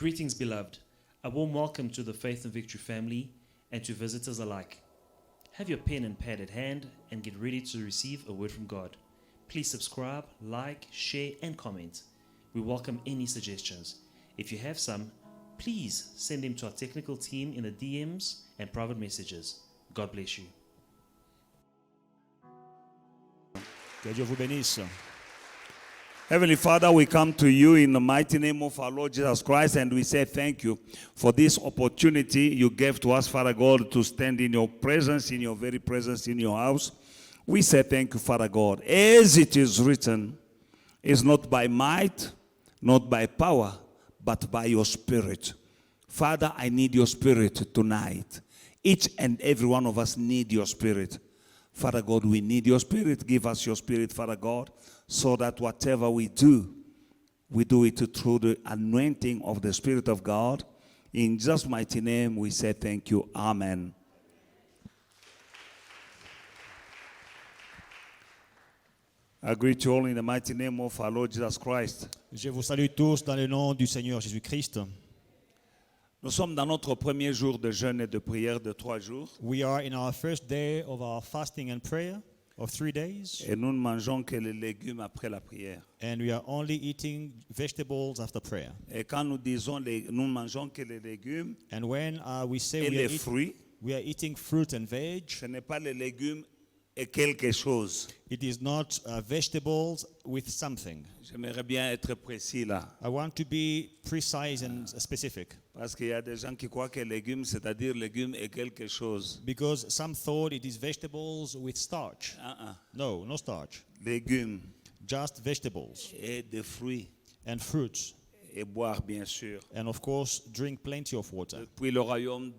Greetings, beloved. A warm welcome to the Faith and Victory family and to visitors alike. Have your pen and pad at hand and get ready to receive a word from God. Please subscribe, like, share, and comment. We welcome any suggestions. If you have some, please send them to our technical team in the DMs and private messages. God bless you. Que Dieu vous bénisse. Heavenly Father, we come to you in the mighty name of our Lord Jesus Christ, and we say thank you for this opportunity you gave to us, Father God, to stand in your presence, in your very presence, in your house. We say thank you, Father God. As it is written, it's not by might, not by power, but by your Spirit. Father, I need your Spirit tonight. Each and every one of us need your Spirit. Father God, we need your Spirit. Give us your Spirit, Father God, so that whatever we do it through the anointing of the Spirit of God. In Jesus' mighty name, we say thank you. Amen. I greet you all in the mighty name of our Lord Jesus Christ. Je vous salue tous dans le nom du Seigneur Jésus-Christ. Nous sommes dans notre premier jour de jeûne et de prière de 3 jours. We are in our first day of our fasting and prayer of 3 days. Et nous ne mangeons que les légumes après la prière. And we are only eating vegetables after prayer. Et quand nous disons nous ne mangeons que les légumes And when we say et les fruits, we are eating fruit and veg, ce n'est pas les légumes et quelque chose. it is not vegetables with something. J'aimerais bien être précis là. I want to be precise and specific. Parce qu'il y a des gens qui croient que légumes, c'est-à-dire légumes et quelque chose. Because some thought it is vegetables with starch. No, no starch. Légumes Just vegetables et des fruits and fruits. et boire bien sûr. And of course, drink plenty of water. Depuis le royaume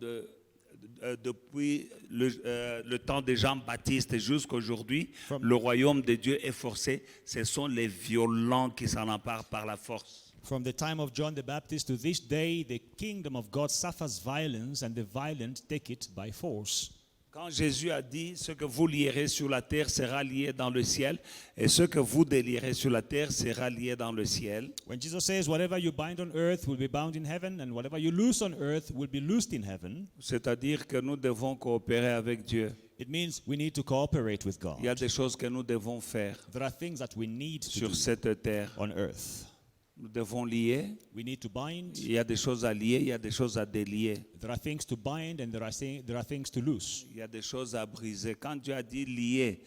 depuis le temps de Jean-Baptiste jusqu'à aujourd'hui, le royaume de Dieu est forcé. Ce sont les violents qui s'en emparent par la force. From the time of John the Baptist to this day, the kingdom of God suffers violence, and the violent take it by force. Quand Jésus a dit, ce que vous lierez sur la terre sera lié dans le ciel, et ce que vous délierez sur la terre sera lié dans le ciel. When Jesus says, whatever you bind on earth will be bound in heaven, and whatever you loose on earth will be loosed in heaven. C'est-à-dire que nous devons coopérer avec Dieu. It means we need to cooperate with God. Il y a des choses que nous devons faire There are things that we need to sur do cette terre. on earth. Nous devons lier. We need to bind. Il y a des choses à lier, il y a des choses à délier. There are things to bind, and there are things to loose. Il y a des choses à briser. Quand Dieu a dit lier,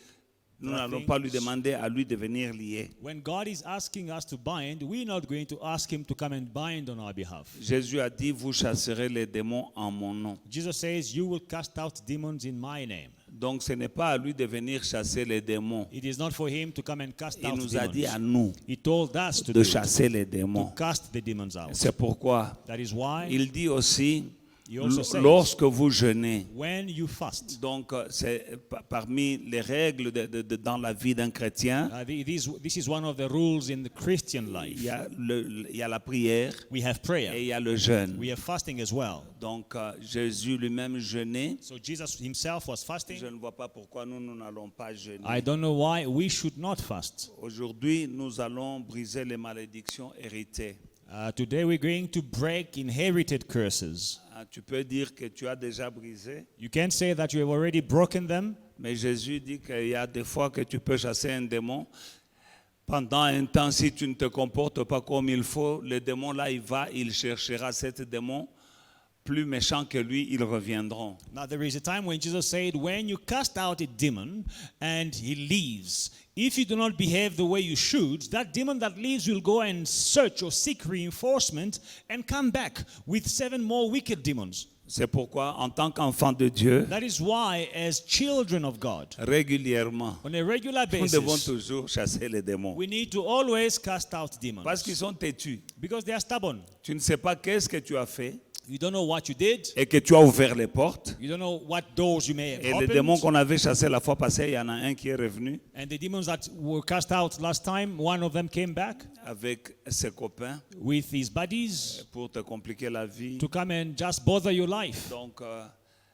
nous There are n'allons pas lui things- demander à lui de venir lier. When God is asking us to bind, we're not going to ask him to come and bind on our behalf. Jésus a dit, vous chasserez les démons en mon nom. Jesus says, you will cast out demons in my name. Donc ce n'est pas à lui de venir chasser les démons. It is not for him to come and cast Il out nous a dit à demons. nous He told us to de do it, chasser les to démons. cast the demons out. C'est pourquoi That is why il dit aussi, he also says, lorsque vous jeûnez, when you fast, donc c'est parmi les règles dans la vie d'un chrétien, this is one of the rules in the Christian life. il y a la prière We have et prayer. il y a le jeûne. We have fasting as well. Donc Jésus lui-même jeûnait. So Jesus himself was fasting. Je ne vois pas pourquoi nous n'allons pas jeûner. I don't know why we should not fast. Aujourd'hui, nous allons briser les malédictions héritées. Today we're going to break inherited curses. Tu peux dire que tu as déjà brisé, You can say that you have already broken them, mais Jésus dit qu'il y a des fois que tu peux chasser un démon. Pendant un temps, si tu ne te comportes pas comme il faut, le démon là, il cherchera cet démon. Plus méchants que lui, ils reviendront. Now there is a time when Jesus said, when you cast out a demon and he leaves, if you do not behave the way you should, that demon that leaves will go and search or seek reinforcement and come back with 7 more wicked demons. C'est pourquoi, en tant qu'enfant de Dieu, That is why, as children of God, régulièrement, on a regular nous devons basis, toujours chasser les démons. we need to always cast out Parce qu'ils demons. sont têtus. Because they are stubborn. Tu ne sais pas qu'est-ce que tu as fait You don't know what you did. et que tu as ouvert les portes. You don't know what doors you may have Et les démons opened. qu'on avait chassés la fois passée, il y en a un qui est revenu And the demons that were cast out last time, one of them came back avec ses copains with his buddies pour te compliquer la vie. to come and just bother your life. Donc,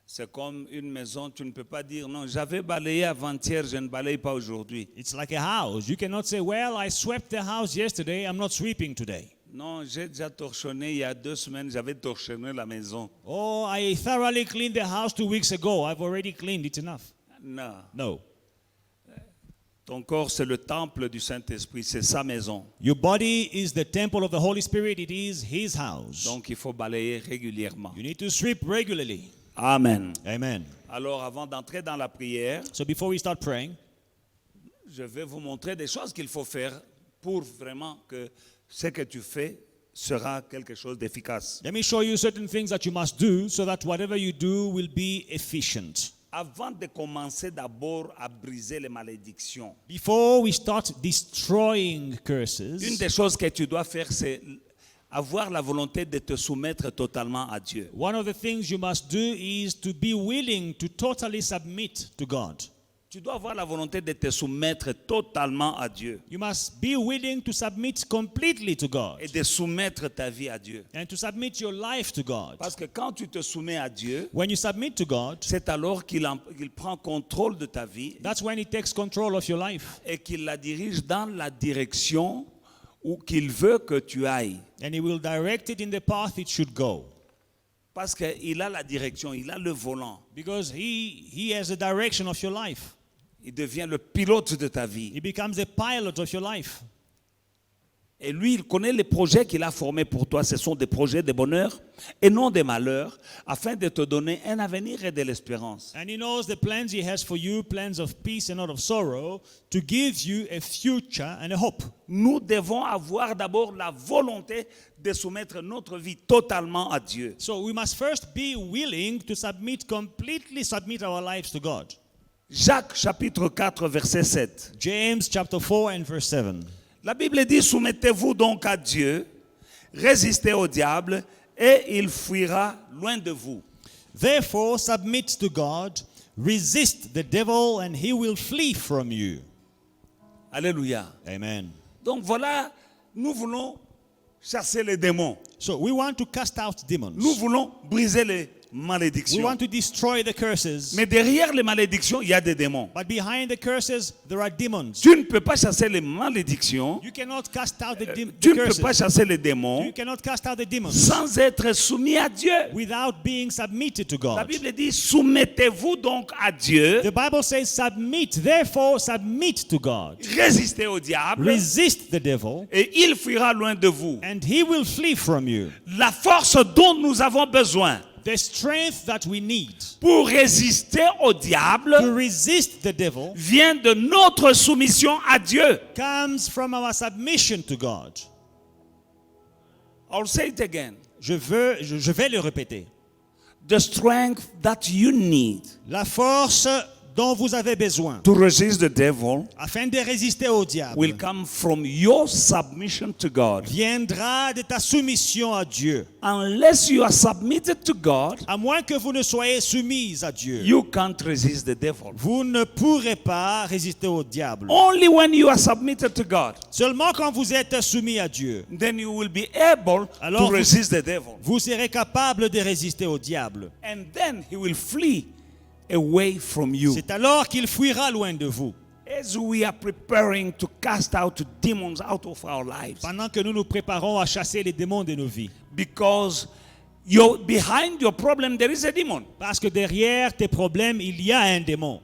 c'est comme une maison, tu ne peux pas dire non, j'avais balayé avant-hier, je ne balaye pas aujourd'hui. It's like a house. You cannot say, well, I swept the house yesterday, I'm not sweeping today. Non, j'ai déjà torchonné il y a 2 semaines, j'avais torchonné la maison. Oh, I thoroughly cleaned the house 2 weeks ago. I've already cleaned it enough. Non. No. Ton corps, c'est le temple du Saint-Esprit, c'est sa maison. Your body is the temple of the Holy Spirit. It is His house. Donc il faut balayer régulièrement. You need to sweep regularly. Amen. Amen. Alors avant d'entrer dans la prière, So before we start praying, je vais vous montrer des choses qu'il faut faire pour vraiment que ce que tu fais sera quelque chose d'efficace. let me show you certain things that you must do so that whatever you do will be efficient. Avant de commencer d'abord à briser les malédictions, Before we start destroying une curses, des choses que tu dois faire, c'est avoir la volonté de te soumettre totalement à Dieu. one of the things you must do is to be willing to totally submit to God. Tu dois avoir la volonté de te soumettre totalement à Dieu You must be willing to submit completely to God et de soumettre ta vie à Dieu. and to submit your life to God. Parce que quand tu te soumets à Dieu, When you submit to God, c'est alors qu'il prend contrôle de ta vie that's when He takes control of your life et qu'il la dirige dans la direction où qu'il veut que tu ailles. and He will direct it in the path it should go. Parce qu'il a la direction, il a le volant. Because he has the direction of your life. Il devient le pilote de ta vie. He becomes the pilot of your life. Et lui, il connaît les projets qu'il a formés pour toi. Ce sont des projets de bonheur et non de malheur, afin de te donner un avenir et de l'espérance. And He knows the plans He has for you, plans of peace and not of sorrow, to give you a future and a hope. Nous devons avoir d'abord la volonté de soumettre notre vie totalement à Dieu. So we must first be willing to completely submit our lives to God. Jacques chapitre 4 verset 7. James chapter 4 and verse 7. La Bible dit, soumettez-vous donc à Dieu, résistez au diable et il fuira loin de vous. Therefore submit to God, resist the devil and he will flee from you. Alléluia. Amen. Donc voilà, nous voulons chasser les démons. So we want to cast out demons. Nous voulons briser les We malédictions. want to destroy the curses. Mais derrière les malédictions, il y a des démons. But behind the curses, there are demons. Tu ne peux pas chasser les malédictions, You cannot cast out the tu ne peux curses. pas chasser les démons You cannot cast out the demons sans être soumis à Dieu. without being submitted to La God. Bible dit, soumettez-vous donc à Dieu, The Bible says, submit, therefore submit to God. résistez au diable Resist the devil, et il fuira loin de vous. and he will flee from you. La force dont nous avons besoin The strength that we need pour résister au to diable resist the devil vient de notre soumission à Dieu. comes from our submission to God. I'll say it again. Je vais le répéter. The strength that you need La force dont vous avez besoin to resist the devil afin de résister au diable will come from your submission to God. viendra de ta soumission à Dieu. Unless you are submitted to God, À moins que vous ne soyez soumis à Dieu, you can't resist the devil. vous ne pourrez pas résister au diable. Only when you are submitted to God, Seulement quand vous êtes soumis à Dieu, then you will be able Alors to vous- resist the devil. vous serez capable de résister au diable. And then he will flee away from you. C'est alors qu'il fuira loin de vous. As we are preparing to cast out demons out of our lives, Pendant que nous nous préparons à chasser les démons de nos vies. because behind your problem there is a demon. Parce que derrière tes problèmes, il y a un démon.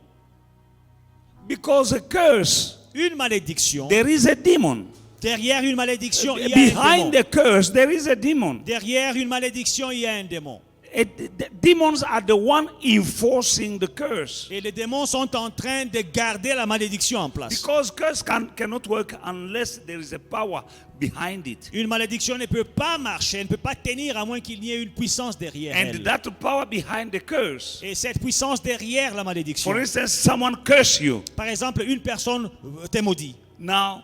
Because a curse, Une malédiction. there is a demon. Derrière une malédiction, il y a un Behind démon. the curse, there is a demon. Derrière une malédiction, il y a un démon. The demons are the one enforcing the curse. Et les démons sont en train de garder la malédiction en place. Because curse cannot work unless there is a power behind it. Une malédiction ne peut pas marcher, elle ne peut pas tenir à moins qu'il y ait une puissance derrière And elle. that power behind the curse. Et cette puissance derrière la malédiction. For instance, someone curse you. Par exemple, une personne te maudit. Now,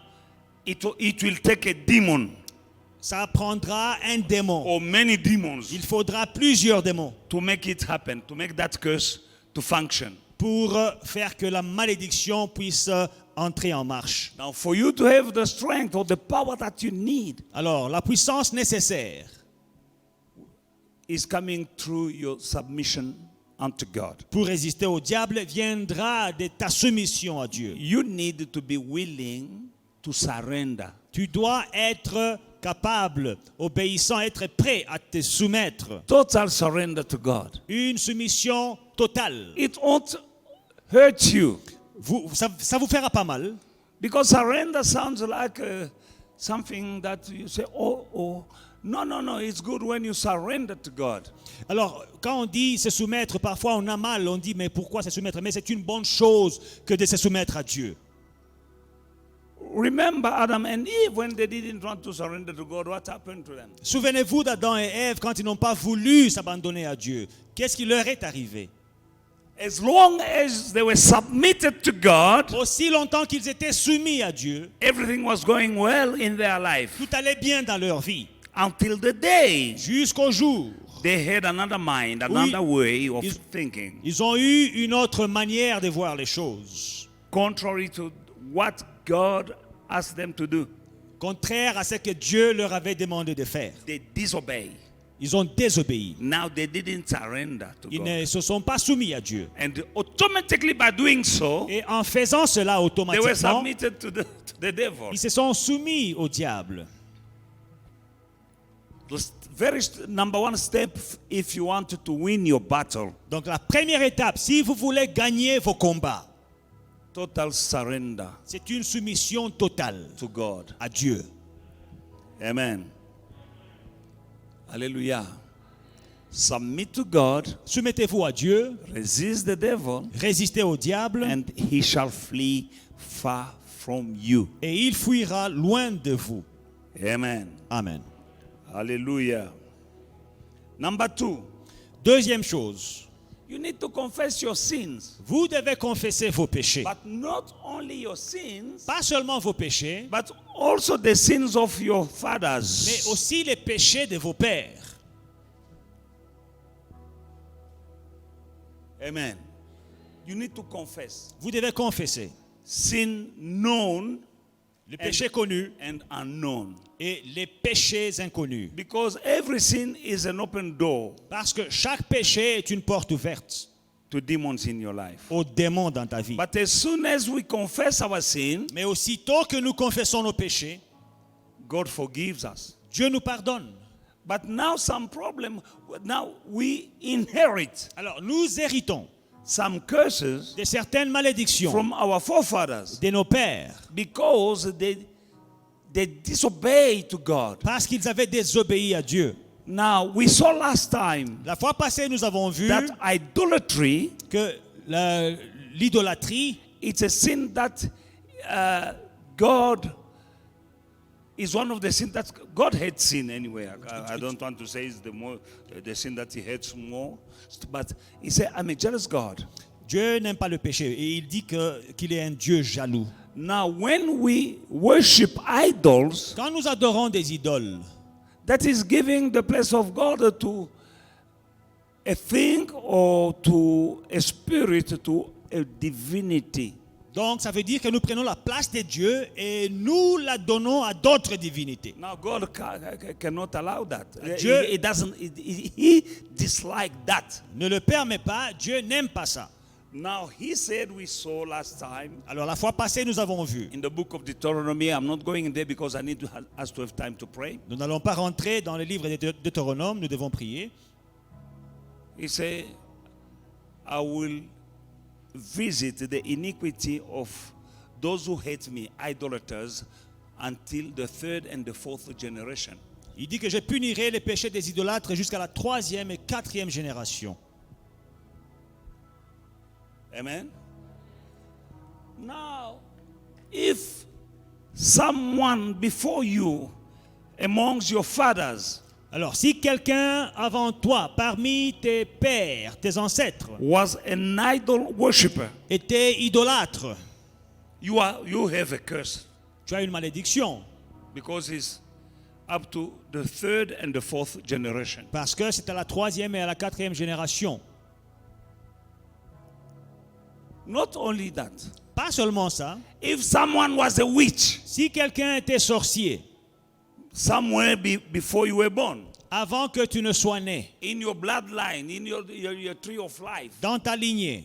it will take a demon Ça prendra un démon. or many demons Il faudra plusieurs démons to make it happen, to make that curse to function. pour faire que la malédiction puisse entrer en marche. Now, for you to have the strength or the power that you need Alors, la puissance nécessaire is coming through your submission unto God. pour résister au diable viendra de ta soumission à Dieu. You need to be willing to surrender. Tu dois être capable, obéissant, être prêt à te soumettre. Total surrender to God. Une soumission totale. It won't hurt you. Ça vous fera pas mal. Because surrender sounds like something that you say, oh. No, it's good when you surrender to God. Alors, quand on dit se soumettre, parfois on a mal, on dit mais pourquoi se soumettre? Mais c'est une bonne chose que de se soumettre à Dieu. Remember Adam and Eve, when they didn't want to surrender to God, what happened to them? Souvenez-vous d'Adam et Ève quand ils n'ont pas voulu s'abandonner à Dieu. Qu'est-ce qui leur est arrivé? As long as they were submitted to God, Aussi longtemps qu'ils étaient soumis à Dieu, everything was going well in their life. tout allait bien dans leur vie. Until the day Jusqu'au jour, they had another mind, another way of thinking, ils ont eu une autre manière de voir les choses, contrary to what God asked them to do. contraire à ce que Dieu leur avait demandé de faire. They disobey. Ils ont désobéi. Now they didn't surrender to Ils God. ne se sont pas soumis à Dieu. And automatically by doing so, Et en faisant cela they were automatiquement, submitted to the devil. ils se sont soumis au diable. The number one step if you want to win your battle, Donc la première étape, si vous voulez gagner vos combats, total surrender c'est une soumission totale to God. à Dieu. Amen. Hallelujah. Submit to God, Soumettez-vous à Dieu, resist the devil, résistez au diable, and he shall flee far from you. et il fuira loin de vous. Amen. Amen. Hallelujah. Number 2, Deuxième chose, you need to confess your sins. vous devez confesser vos péchés. But not only your sins, Pas seulement vos péchés, but also the sins of your mais fathers. aussi les péchés de vos pères. Amen. You need to confess. Vous devez confesser Sin known les péchés connus and unknown. et les péchés inconnus. Because every sin is an open door Parce que chaque péché est une porte ouverte to demons in your life. aux démons dans ta vie. But as soon as we confess our sin, Mais aussitôt que nous confessons nos péchés, God forgives us. Dieu nous pardonne. But now now we inherit Alors nous héritons some curses de certaines malédictions from our forefathers de nos pères because they disobey to God. parce qu'ils avaient désobéi à Dieu. Now, we saw last time La fois passée, nous avons vu that idolatry, que l'idolâtrie, it's a sin that God is one of the sins that God hates sin anyway. I don't want to say it's the sin that he hates more, but he said, I'm a jealous God. Dieu n'aime pas le péché et il dit qu'il est un Dieu jaloux. Now, when we worship idols, Quand nous adorons des idoles, that is giving the place of God to a thing or to a spirit, to a divinity. donc ça veut dire que nous prenons la place de Dieu et nous la donnons à d'autres divinités. Now God cannot allow that. Dieu- He doesn't. He dislikes that. Ne le permet pas, Dieu n'aime pas ça. Now he said, we saw last time Alors la fois passée, nous avons vu. in the book of Deuteronomy. I'm not going there because I need us to have time to pray. Nous n'allons pas rentrer dans le livre de Deutéronome, nous devons prier. He said, I will visit the iniquity of those who hate me, idolaters, until the third and the fourth generation. Il dit que je punirai les péchés des idolâtres jusqu'à la 3e et 4e génération. Amen. Now, if someone before you, amongst your fathers, Alors, si quelqu'un avant toi, parmi tes pères, tes ancêtres, was an idol worshipper, était idolâtre, you have a curse tu as une malédiction. because it's up to the third and the fourth generation. Parce que c'est à la 3e et à la 4e génération. Not only that, Pas seulement ça. if someone was a witch Si quelqu'un était sorcier, somewhere before you were born, avant que tu ne sois né, in your bloodline, in your tree of life, dans ta lignée,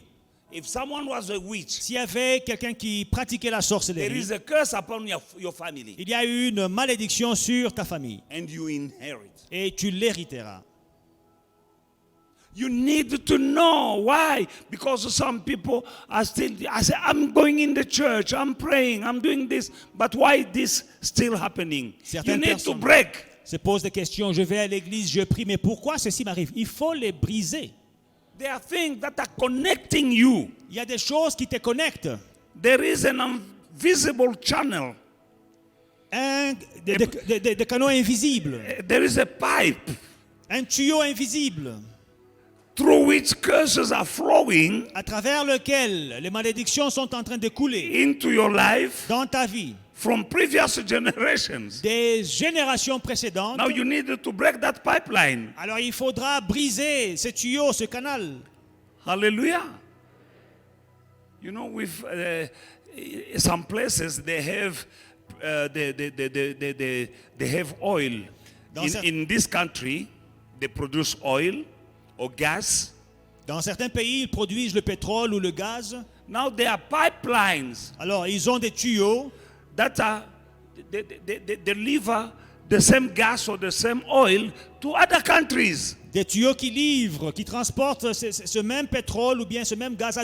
If someone was a witch, S'il y avait quelqu'un qui pratiquait la there sorcellerie, is a curse upon your family, il y a une malédiction sur ta famille and you inherit. et tu l'hériteras. You need to know why. Because some people are still, I say, I'm going in the church, I'm praying, I'm doing this, but why this still happening? You Certaines need to personnes break. se posent des questions. Je vais à l'église, je prie, mais pourquoi ceci m'arrive? Il faut les briser. There are things that are connecting you. Il y a des choses qui te connectent. There is an invisible channel. Des canaux invisibles. There is a pipe Un tuyau invisible through which curses are flowing à travers lequel les malédictions sont en train de couler into your life dans ta vie. from previous generations. Des générations précédentes. Now you need to break that pipeline. Alors il faudra briser ce tuyau, ce canal. Hallelujah. You know, with some places they have they have oil. In this country, they produce oil or gas. Dans certains pays, ils produisent le pétrole ou le gaz. Now there are pipelines Alors ils ont des tuyaux that are they deliver the same gas or the same oil to other countries. Des tuyaux qui livrent, qui transportent ce même pétrole ou bien ce même gaz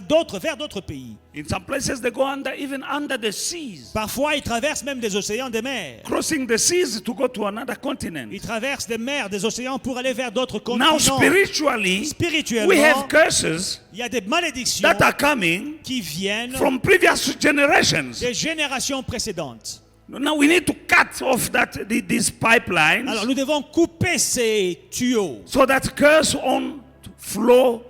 vers d'autres pays. In some places they go even under the seas, Parfois, ils traversent même des océans, des mers. crossing the seas to go to another continent. Ils traversent des mers, des océans pour aller vers d'autres continents. Now spiritually, Spirituellement, we have curses il y a des malédictions that are coming qui viennent from previous generations. des générations précédentes. Now we need to cut off these pipelines Alors, nous devons couper ces tuyaux so that curse won't flow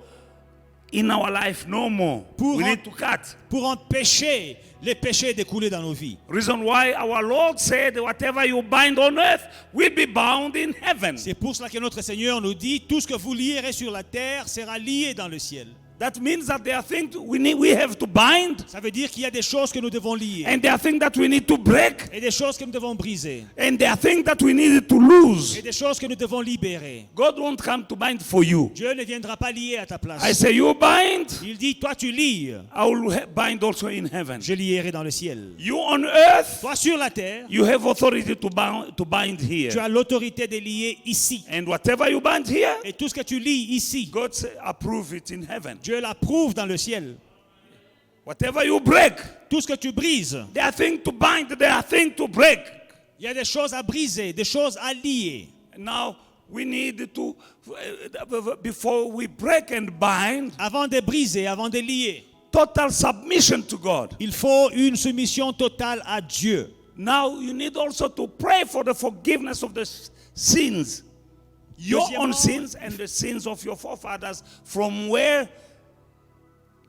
in our life no more. Pour We en- need to cut. pour empêcher les péchés d'écouler dans nos vies. Reason why our Lord said, whatever you bind on earth will be bound in heaven. C'est pour cela que notre Seigneur nous dit, tout ce que vous lierez sur la terre sera lié dans le ciel. That means that there are things we have to bind, Ça veut dire qu'il y a des choses que nous devons lier and there are things that we need to break, et des choses que nous devons briser and there are things that we need to lose. et des choses que nous devons libérer. God won't come to bind for you. Dieu ne viendra pas lier à ta I place. say, you bind, Il dit, toi tu lies, I will bind also in heaven. je lierai dans le ciel. You on earth, Toi sur la terre, you have authority to bind tu here. as l'autorité de lier ici. And whatever you bind here, Et tout ce que tu lis ici, God approve it in heaven. Dieu l'approuve dans le ciel. Whatever you break, Tout ce que tu brises, there are things to bind, there are things to break. il y a des choses à briser, des choses à lier. Now, we need to, before we break and bind, Avant de briser, avant de lier, total submission to God. il faut une soumission totale à Dieu. Now, you need also to pray for the forgiveness of the sins, your own sins and the sins of your forefathers, from where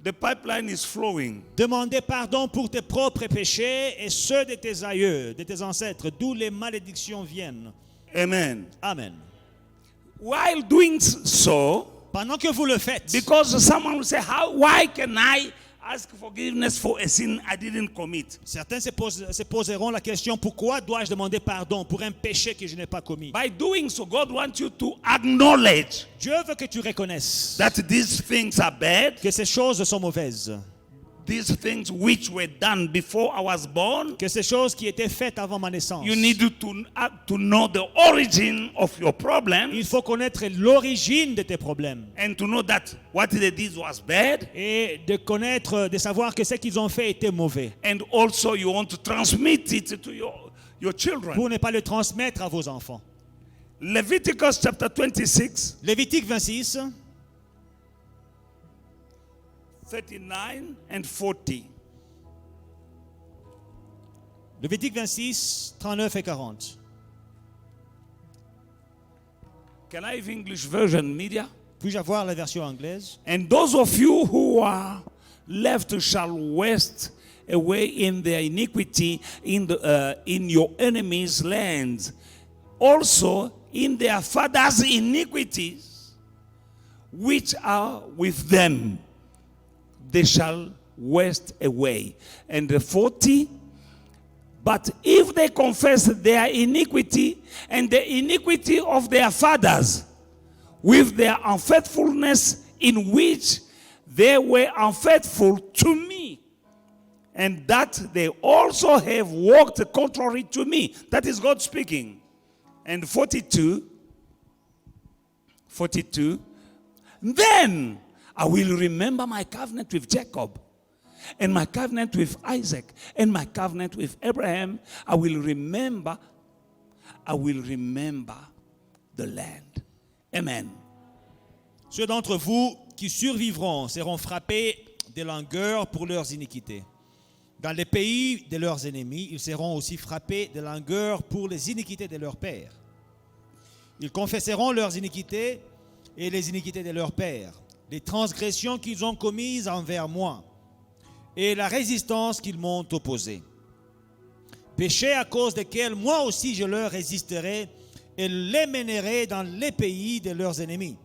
the pipeline is flowing. Demandez pardon pour tes propres péchés et ceux de tes aïeux, de tes ancêtres, d'où les malédictions viennent. Amen. Amen. While doing so, Pendant que vous le faites, because someone will say, why can I ask forgiveness for a sin I didn't commit? certains se poseront la question, pourquoi dois-je demander pardon pour un péché que je n'ai pas commis? By doing so, God wants you to acknowledge Dieu veut que tu reconnaisses that these things are bad, que ces choses sont mauvaises, these things which were done before I was born. que ces choses qui étaient faites avant ma naissance. You need to know the origin of your problem, Il faut connaître l'origine de tes problèmes and to know that what they did was bad, et de connaître, de savoir que ce qu'ils ont fait était mauvais, and also you want to transmit it to your children. pour ne pas le transmettre à vos enfants. Leviticus chapter 26, Lévitique 26, 39 and 40. Lévitique 26, 39 et 40. Can I have English version, media? Puis-je avoir la version anglaise? And those of you who are left shall waste away in their iniquity in your enemies' lands, also in their fathers' iniquities, which are with them, they shall waste away. And the 40, but if they confess their iniquity and the iniquity of their fathers, with their unfaithfulness in which they were unfaithful to me, and that they also have walked contrary to me. That is God speaking. And 42, then I will remember my covenant with Jacob, and my covenant with Isaac, and my covenant with Abraham. I will remember the land. Amen. Ceux d'entre vous qui survivront seront frappés de langueur pour leurs iniquités. Dans les pays de leurs ennemis, ils seront aussi frappés de langueur pour les iniquités de leurs pères. Ils confesseront leurs iniquités et les iniquités de leurs pères, les transgressions qu'ils ont commises envers moi et la résistance qu'ils m'ont opposée. Péchés à cause desquels moi aussi je leur résisterai et les mènerai dans les pays de leurs ennemis.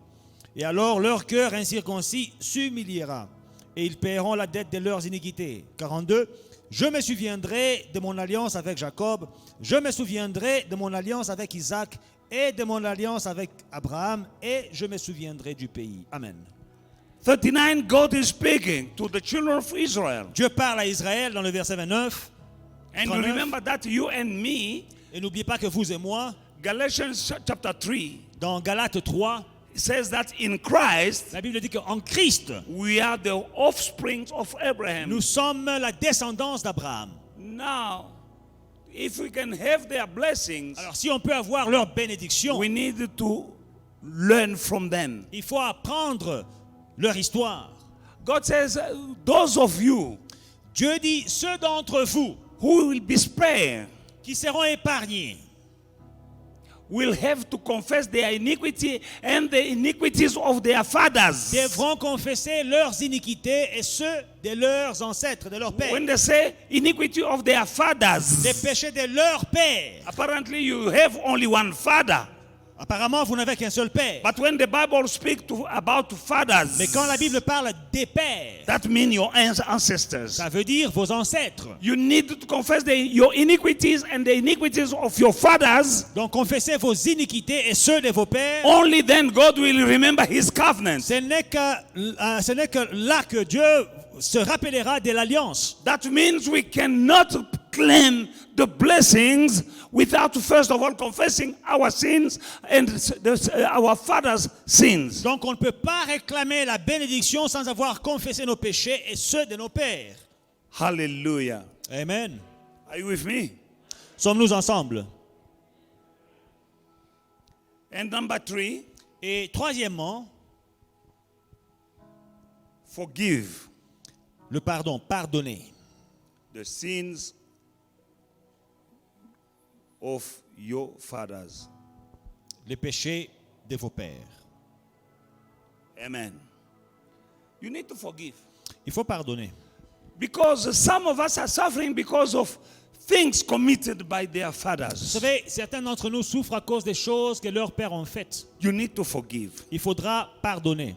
Et alors leur cœur incirconcis s'humiliera et ils paieront la dette de leurs iniquités. 42. Je me souviendrai de mon alliance avec Jacob, je me souviendrai de mon alliance avec Isaac et de mon alliance avec Abraham, et je me souviendrai du pays. Amen. 39, God is speaking to the children of Israel. Dieu parle à Israël dans le verset 29. And 39. remember that you and me, Et n'oubliez pas que vous et moi, Galatians chapter 3, dans Galates 3, says that in Christ, la Bible dit qu'en Christ, we are the offspring of Abraham. nous sommes la descendance d'Abraham. Now, if we can have their blessings, Alors si on peut avoir leur bénédiction, we need to learn from them. il faut apprendre leur histoire. God says, those of you Dieu dit, ceux d'entre vous who will be spared qui seront épargnés will have to confess their iniquity and the iniquities of their fathers. devront confesser leurs iniquités et ceux de leurs ancêtres, de leurs pères. When they say iniquity of their Des fathers, péchés de leurs pères. apparently you have only one father. Apparemment, vous n'avez qu'un seul père. But when the Bible speaks about fathers, Mais quand la Bible parle des pères, that means your ancestors. ça veut dire vos ancêtres. You need to confess your iniquities and the iniquities of your fathers. Donc confessez vos iniquités et ceux de vos pères. Only then God will remember his covenant. Ce n'est que là que Dieu se rappellera de l'alliance. That means we cannot claim the blessings without first of all confessing our sins and our fathers' sins. Donc on ne peut pas réclamer la bénédiction sans avoir confessé nos péchés et ceux de nos pères. Hallelujah. Amen. Are you with me? Sommes-nous ensemble? And number 3, Et troisièmement, forgive le pardon, pardonner the sins of your fathers. les péchés de vos pères. Amen. You need to forgive. Il faut pardonner. Because some of us are suffering because of things committed by their Vous fathers. savez, certains d'entre nous souffrent à cause des choses que leurs pères ont faites. You need to forgive. Il faudra pardonner.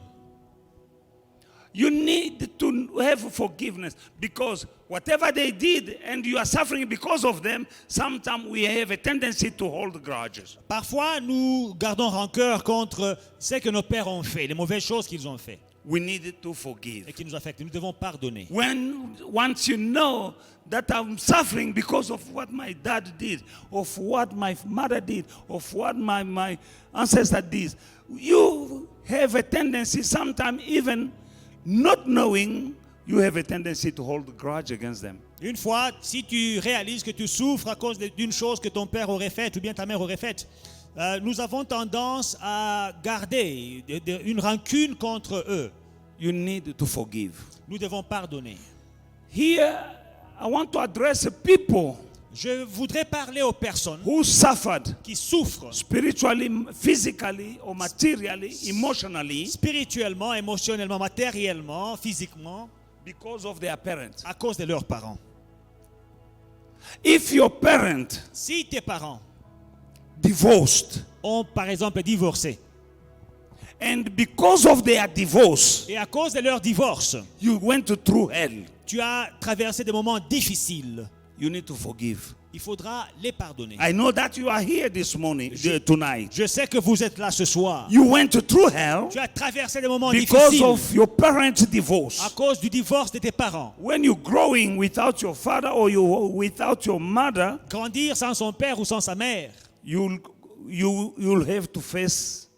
You need to have forgiveness because whatever they did and you are suffering because of them, sometimes we have a tendency to hold grudges. Parfois, nous gardons rancœur contre ce que nos pères ont fait, les mauvaises choses qu'ils ont fait We need to forgive. et qui nous affectent. Nous devons pardonner. Once you know that I'm suffering because of what my dad did, of what my mother did, of what my ancestor did, you have a tendency, sometimes even not knowing, you have a tendency to hold a grudge against them. Une fois, si tu réalises que tu souffres à cause d'une chose que ton père aurait faite ou bien ta mère aurait faite, nous avons tendance à garder une rancune contre eux. You need to forgive. Nous devons pardonner. Here, I want to address people Je voudrais parler aux personnes who suffered qui souffrent spiritually, physically, or materially, emotionally spirituellement, émotionnellement, matériellement, physiquement, because of their parents. à cause de leurs parents. If your parent Si tes parents divorced, ont par exemple divorcé and because of their divorce, et à cause de leur divorce, you went through hell, tu as traversé des moments difficiles, you need to forgive. il faudra les pardonner. I know that you are here this morning, tonight. Je sais que vous êtes là ce soir. You went through hell Tu as traversé des moments because difficiles of your parents' à divorce. cause du divorce de tes parents. When you're growing without your father or without your mother, Grandir sans son père ou sans sa mère. you'll have to face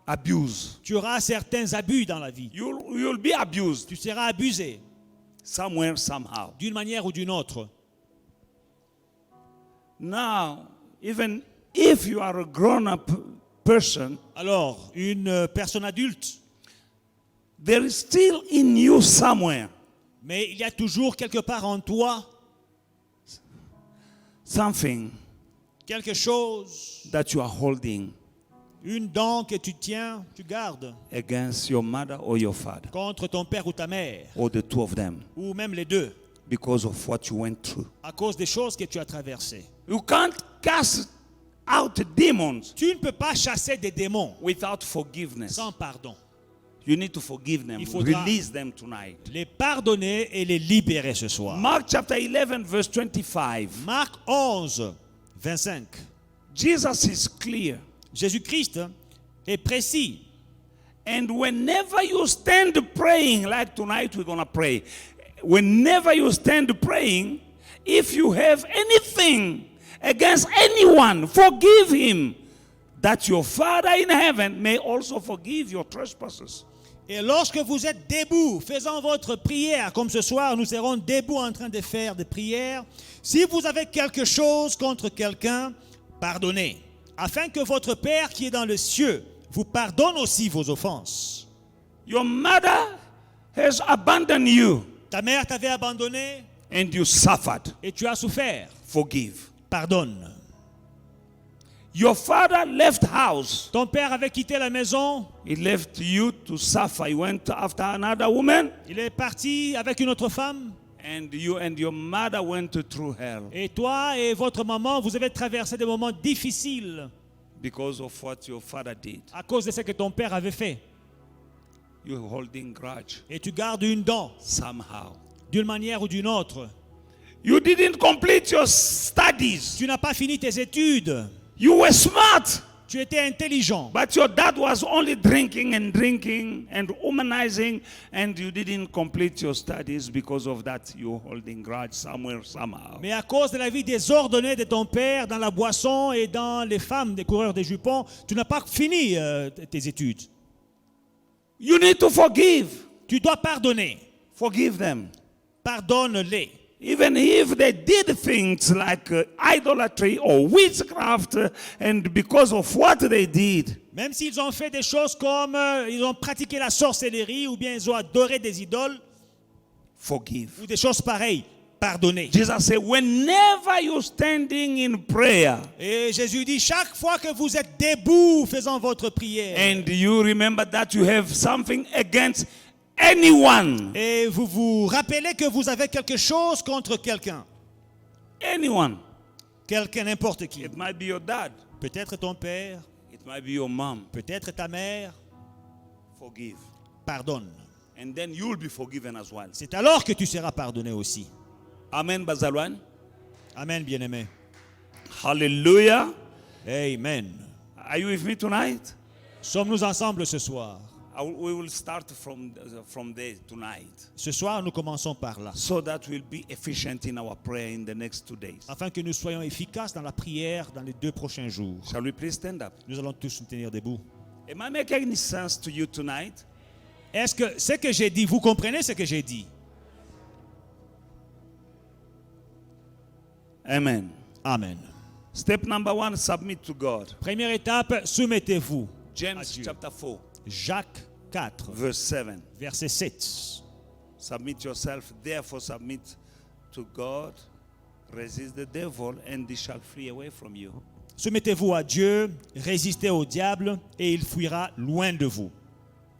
abuse. Tu auras certains abus dans la vie. You'll be abused Tu seras abusé somewhere, somehow. d'une manière ou d'une autre. Now, even if you are a grown-up person, Alors, une personne adulte, there is still in you somewhere mais il y a toujours quelque part en toi something quelque chose, that you are holding une dent que tu tiens, tu gardes against your mother or your father, contre ton père ou ta mère, or the two of them, ou même les deux, because of what you went through. à cause des choses que tu as traversées. You can't cast out demons Tu ne peux pas chasser des démons without forgiveness. sans pardon. You need to forgive them. Il faudra- Release them tonight. Les pardonner et les libérer ce soir. Mark chapter 11, verse 25. Marc 11, 25. Jesus is clear. Jésus-Christ est précis. And whenever you stand praying, like tonight we're going to pray, whenever you stand praying, if you have anything against anyone, forgive him, that your Father in heaven may also forgive your trespasses. Et lorsque vous êtes debout, faisant votre prière, comme ce soir, nous serons debout en train de faire des prières. Si vous avez quelque chose contre quelqu'un, pardonnez, afin que votre Père qui est dans le ciel vous pardonne aussi vos offenses. Your mother has abandoned you Ta mère t'avait abandonné and you suffered. et tu as souffert. Forgive. Pardonne. Your father left house. Ton père avait quitté la maison, He left you to suffer. He went after another woman, il est parti avec une autre femme. and you and your mother went through hell Et toi et votre maman, vous avez traversé des moments difficiles because of what your father did. à cause de ce que ton père avait fait. You're holding grudge Et tu gardes une dent somehow. d'une manière ou d'une autre. You didn't complete your studies. Tu n'as pas fini tes études. You were smart, Tu étais intelligent. but your dad was only drinking and womanizing, and you didn't complete your studies because of that. You're holding grudge somewhere, somehow. Mais à cause de la vie désordonnée de ton père dans la boisson et dans les femmes des coureurs des jupons, tu n'as pas fini tes études. You need to forgive. Tu dois pardonner. Forgive them. Pardonne-les. Even if they did things like idolatry or witchcraft, and because of what they did, Même s'ils ont fait des choses comme ils ont pratiqué la sorcellerie ou bien ils ont adoré des idoles forgive. ou des choses pareilles, pardonnez. Jesus said, whenever you're standing in prayer Et Jésus dit, chaque fois que vous êtes debout faisant votre prière and you remember that you have something against anyone, et vous vous rappelez que vous avez quelque chose contre quelqu'un, quelqu'un n'importe qui, it might be your dad, peut-être ton père, it might be your mom, peut-être ta mère, forgive. pardonne. And then you'll be forgiven as well. C'est alors que tu seras pardonné aussi. Amen, Bazalwan. Amen, bien-aimé. Hallelujah. Amen. Are you with me tonight? Sommes-nous ensemble ce soir? We will start from there tonight, Ce soir, nous commençons par là, so that we'll be efficient in our prayer in the next 2 days. afin que nous soyons efficaces dans la prière dans les 2 prochains jours. Shall we please stand up? Nous allons tous nous tenir debout. Am I making any sense to you tonight? Est-ce que ce que j'ai dit, vous comprenez ce que j'ai dit? Amen. Amen. Step number 1, submit to God. Première étape, soumettez-vous. James à Dieu. chapter 4, Jacques 4, verse 7. verset 7. Submit yourself, therefore submit to God. Resist the devil, and he shall flee away from you. Soumettez-vous à Dieu, résistez au diable et il fuira loin de vous.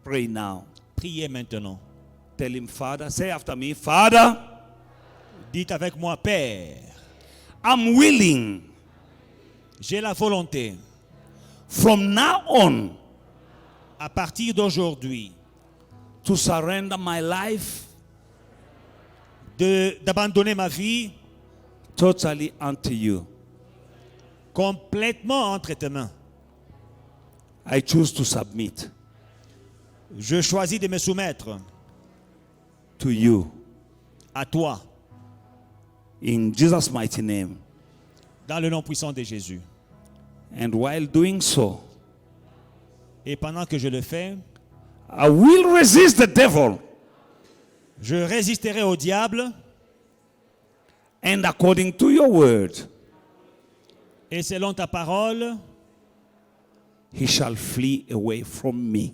Pray now. Priez maintenant. Tell him, Father, say after me, Father, Dites avec moi, Père, I'm willing j'ai la volonté, from now on à partir d'aujourd'hui, to surrender my life d'abandonner ma vie totally unto you. complètement entre tes mains. I choose to submit Je choisis de me soumettre to you. à toi, In Jesus' mighty name. dans le nom puissant de Jésus. And while doing so, Et pendant que je le fais, I will resist the devil. je résisterai au diable, And according to your word, et selon ta parole, he shall flee away from me.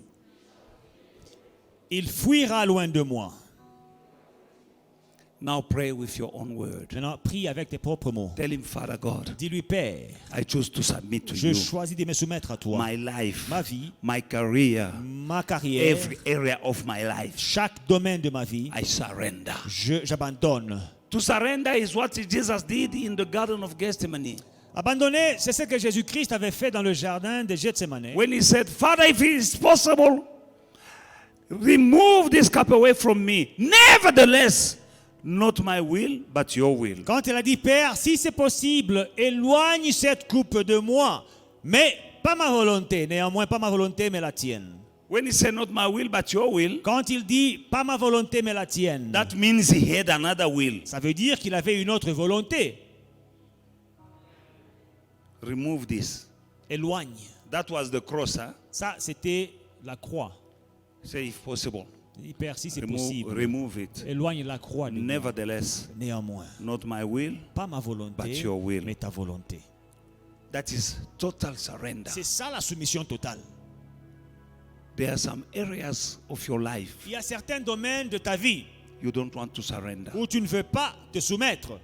il fuira loin de moi. Now pray with your own word. Maintenant, prie avec tes propres mots. Tell him, Father God, Dis-lui, Père, I choose to submit to je you. choisis de me soumettre à toi. My life, Ma vie, my career, ma carrière, every area of my life, chaque domaine de ma vie, I surrender. j'abandonne. To surrender is what Jesus did in the Garden of Gethsemane. Abandonner, c'est ce que Jésus-Christ avait fait dans le jardin de Gethsemane. When he said, Father, if it is possible, remove this cup away from me. Nevertheless, not my will, but your will. Quand il a dit, Père, si c'est possible, éloigne cette coupe de moi, mais pas ma volonté, néanmoins pas ma volonté, mais la tienne. When he said, not my will, but your will, Quand il dit, pas ma volonté, mais la tienne, that means he had another will. ça veut dire qu'il avait une autre volonté. Remove this. Éloigne. That was the cross, huh? Ça, c'était la croix. Say, if possible, Il dit, Père, si c'est remove, possible, remove it. éloigne la croix de moi. Nevertheless, Néanmoins, not my will, pas ma but volonté, your will. mais ta volonté. That is total surrender. C'est ça la soumission totale. There are some areas of your life Il y a certains domaines de ta vie you don't want to surrender. où tu ne veux pas te soumettre.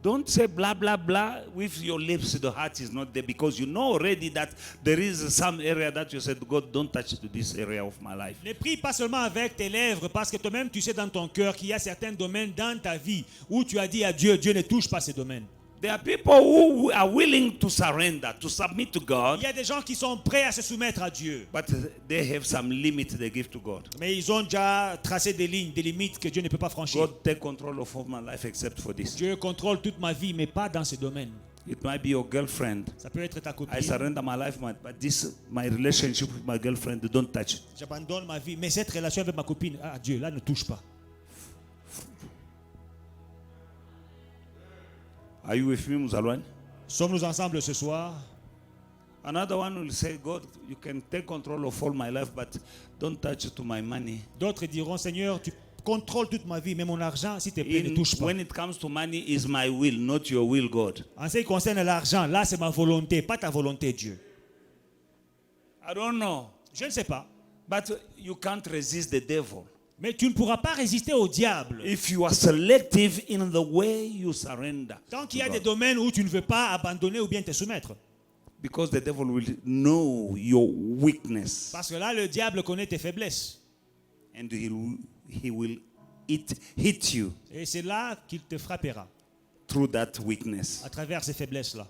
Don't say blah blah blah with your lips. The heart is not there because you know already that there is some area that you said, God, don't touch to this area of my life. Ne prie pas seulement avec tes lèvres, parce que toi-même tu sais dans ton cœur qu'il y a certains domaines dans ta vie où tu as dit à Dieu, Dieu ne touche pas ces domaines. There are people who are willing to surrender, to submit to God, Il y a des gens qui sont prêts à se soumettre à Dieu, but they have some limits they give to God. mais ils ont déjà tracé des lignes, des limites que Dieu ne peut pas franchir. God, take control of my life except for this. Dieu contrôle toute ma vie, mais pas dans ce domaine. It might be your girlfriend. Ça peut être ta I copine. surrender my life, but this, my relationship with my girlfriend, don't touch it. J'abandonne ma vie, mais cette relation avec ma copine, ah Dieu, là ne touche pas. Are you with me, Muzalwan? Sommes-nous ensemble ce soir? Another one will say, God, you can take control of all my life, but don't touch to my money. D'autres diront, Seigneur, tu contrôles toute ma vie, mais mon argent, s'il te plaît, ne touche pas. When it comes to money, is my will, not your will, God. En ce qui concerne l'argent, là c'est ma volonté, pas ta volonté, Dieu. I don't know, Je ne sais pas. but you can't resist the devil. Mais tu ne pourras pas résister au diable. If you are selective in the way you surrender. Tant qu'il y a to des God. domaines où tu ne veux pas abandonner ou bien te soumettre. Because the devil will know your weakness Parce que là, le diable connaît tes faiblesses. and he will hit you Et c'est là qu'il te frappera, through that weakness. à travers ces faiblesses-là.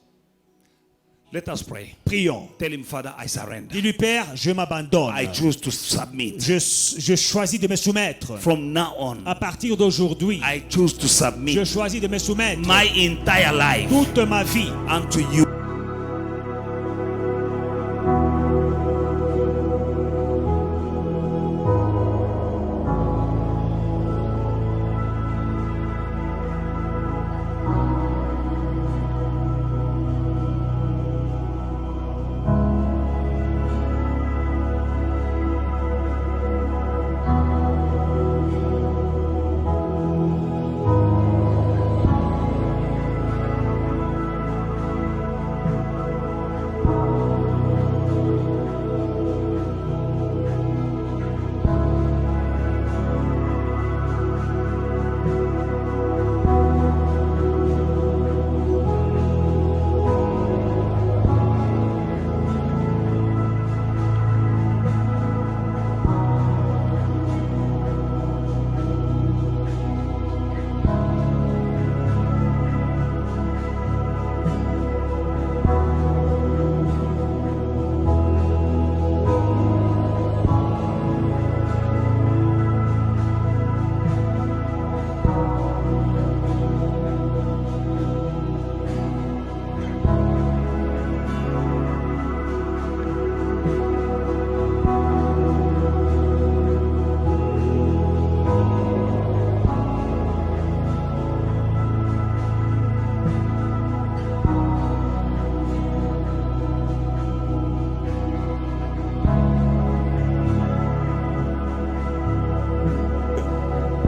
Let us pray. Prions. Tell him, Father, I surrender. Dis-lui, Père, je m'abandonne. I choose to submit. Je choisis de me soumettre. From now on, À partir d'aujourd'hui, I choose to je submit choisis de me soumettre my entire life toute ma vie unto you.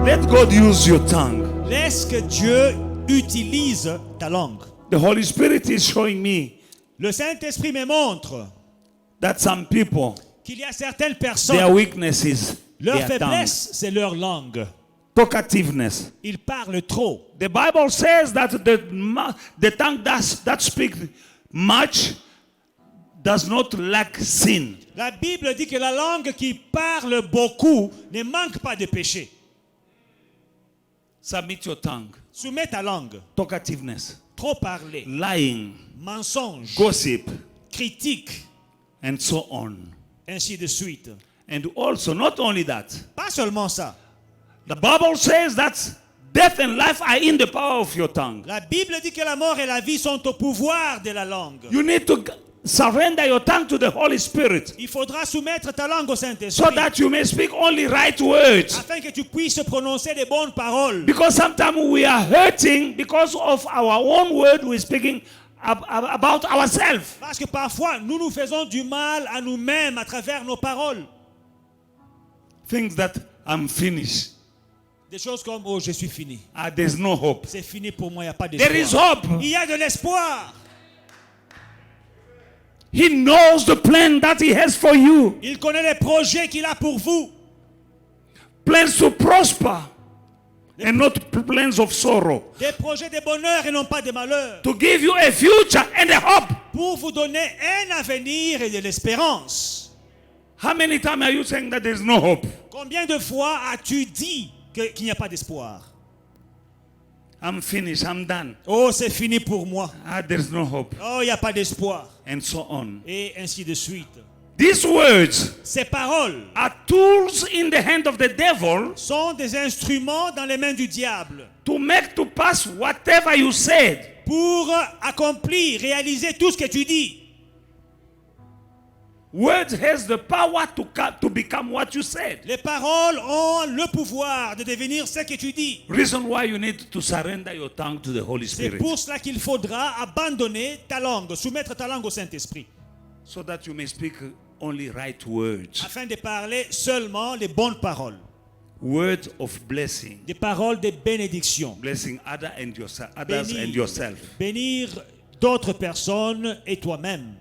Let God use your tongue. Laisse que Dieu utilise ta langue. The Holy Spirit is showing me Le Saint-Esprit me montre that some people, qu'il y a certaines their personnes, weaknesses, leur their tongue, faiblesse, c'est leur langue. talkativeness. Ils parlent trop. The Bible says that the tongue that speaks much does not lack sin. La Bible dit que la langue qui parle beaucoup ne manque pas de péché. Submit your tongue. Soumets ta langue. Talkativeness, Trop parler, lying, mensonge, gossip, critique, and so on. ainsi de suite. And also, not only that, Pas seulement ça. the Bible says that death and life are in the power of your tongue. La Bible dit que la mort et la vie sont au pouvoir de la langue. You need to surrender your tongue to the Holy Spirit Il faudra soumettre ta langue au so Saint-Esprit that you may speak only right words. afin que tu puisses prononcer les bonnes paroles. Because sometimes we are hurting because of our own word we're speaking about ourselves. Parce que parfois, nous nous faisons du mal à nous-mêmes à travers nos paroles. Things that I'm finished. Des choses comme, oh, je suis fini. There's no hope. C'est fini pour moi, il n'y a pas There is d'espoir. hope. Il y a de l'espoir. He knows the plan that He has for you. Il connaît les projets qu'il a pour vous. Plans to prosper and not plans of sorrow. Des projets de bonheur et non pas de malheur. To give you a future and a hope. Pour vous donner un avenir et de l'espérance. How many times are you saying that there's no hope? Combien de fois as-tu dit qu'il n'y a pas d'espoir? I'm finished. I'm done. Oh, c'est fini pour moi. There's no hope. Oh, il n'y a pas d'espoir. And so on. Et ainsi de suite. These words Ces paroles are tools in the hand of the devil sont des instruments dans les mains du diable to make to pass whatever you said. pour accomplir, réaliser tout ce que tu dis. Words has the power to become what you said. Les paroles ont le pouvoir de devenir ce que tu dis. Reason why you need to surrender your tongue to the Holy C'est Spirit pour cela qu'il faudra abandonner ta langue, soumettre ta langue au Saint-Esprit, so that you may speak only right words. afin de parler seulement les bonnes paroles, Words of blessing. des paroles de bénédiction. Blessing others and yourself. Bénir d'autres personnes et toi-même.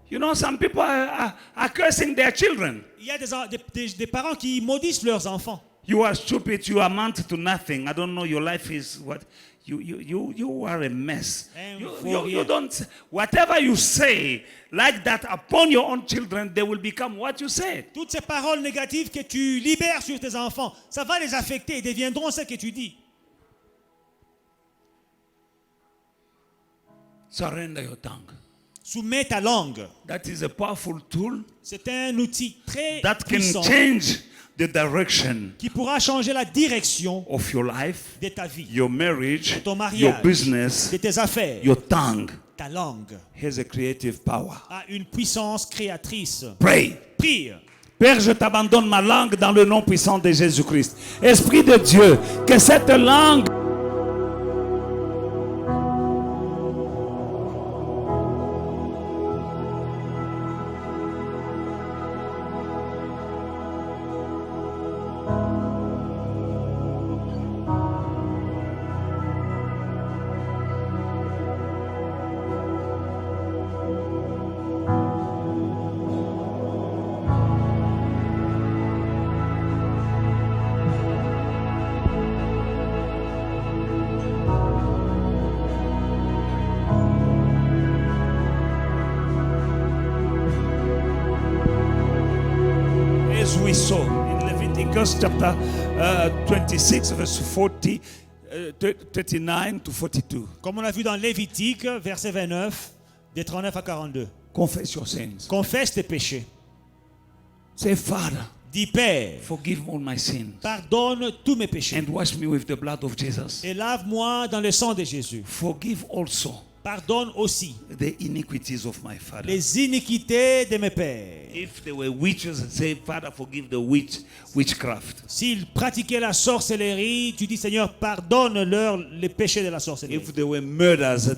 You know, some people are cursing their children. Il y a des parents qui maudissent leurs enfants. You are stupid. You amount to nothing. I don't know. Your life is what? You are a mess. You don't. Whatever you say like that upon your own children, they will become what you said. Toutes ces paroles négatives que tu libères sur tes enfants, ça va les affecter et deviendront ce que tu dis. Surrender your tongue. Soumets ta langue. That is a powerful tool C'est un outil très that can puissant change the direction qui pourra changer la direction of your life, de ta vie, your marriage, de ton mariage, your business. de tes affaires. Your tongue Ta langue has a creative power. a une puissance créatrice. Pray. Prie. Père, je t'abandonne ma langue dans le nom puissant de Jésus-Christ. Esprit de Dieu, que cette langue as we saw in Leviticus chapter 26, verse 39 to 42. Comme on a vu dans Lévitique, verset 29, des 39 à 42. Confess your sins. Confesse tes péchés. Say, Father, Dis, Père, forgive all my sins pardonne tous mes péchés and wash me with the blood of Jesus. et lave-moi dans le sang de Jésus. Forgive also Pardonne aussi the iniquities of my father. les iniquités de mes pères. If they were witches, say, Father, forgive the witchcraft. S'ils pratiquaient la sorcellerie, tu dis, Seigneur, pardonne-leur les péchés de la sorcellerie. If they were murders,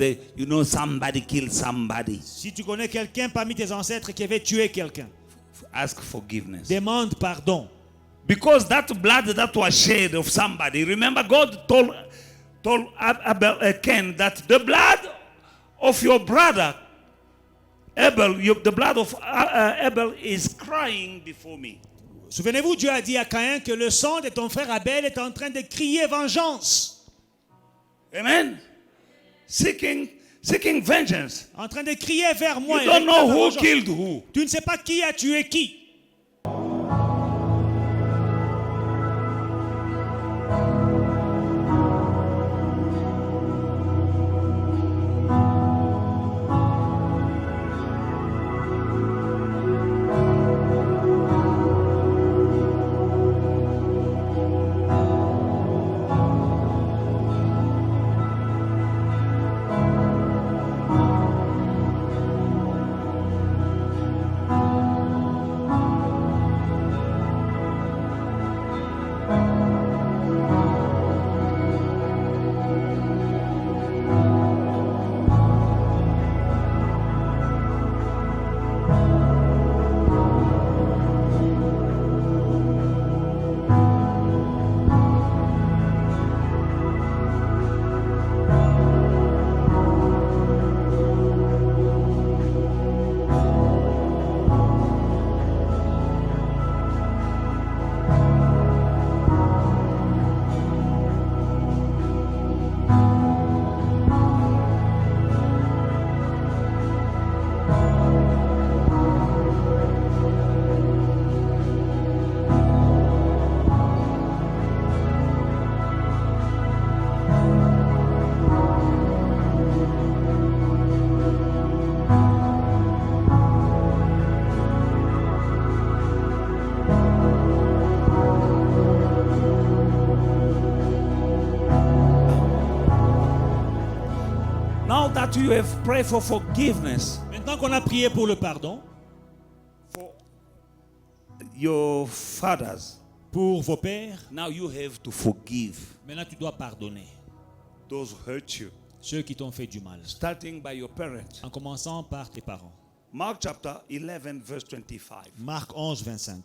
somebody killed somebody. Si tu connais quelqu'un parmi tes ancêtres qui avait tué quelqu'un, Ask forgiveness. demande pardon. Because that blood that was shed of somebody, remember God told Cain that the blood of your brother Abel, the blood of Abel is crying before me. Souvenez-vous, Dieu a dit à Caïn que le sang de ton frère Abel est en train de crier vengeance. Amen. Seeking vengeance. En train de crier vers moi. You don't know who killed who. Tu ne sais pas qui a tué qui. Now that you have prayed for forgiveness Maintenant qu'on a prié pour le pardon, for your fathers, pour vos pères, now you have to forgive maintenant tu dois pardonner those who hurt you, ceux qui t'ont fait du mal. starting by your parents. En commençant par tes parents. Mark chapter 11, verse 25. Marc 11, 25.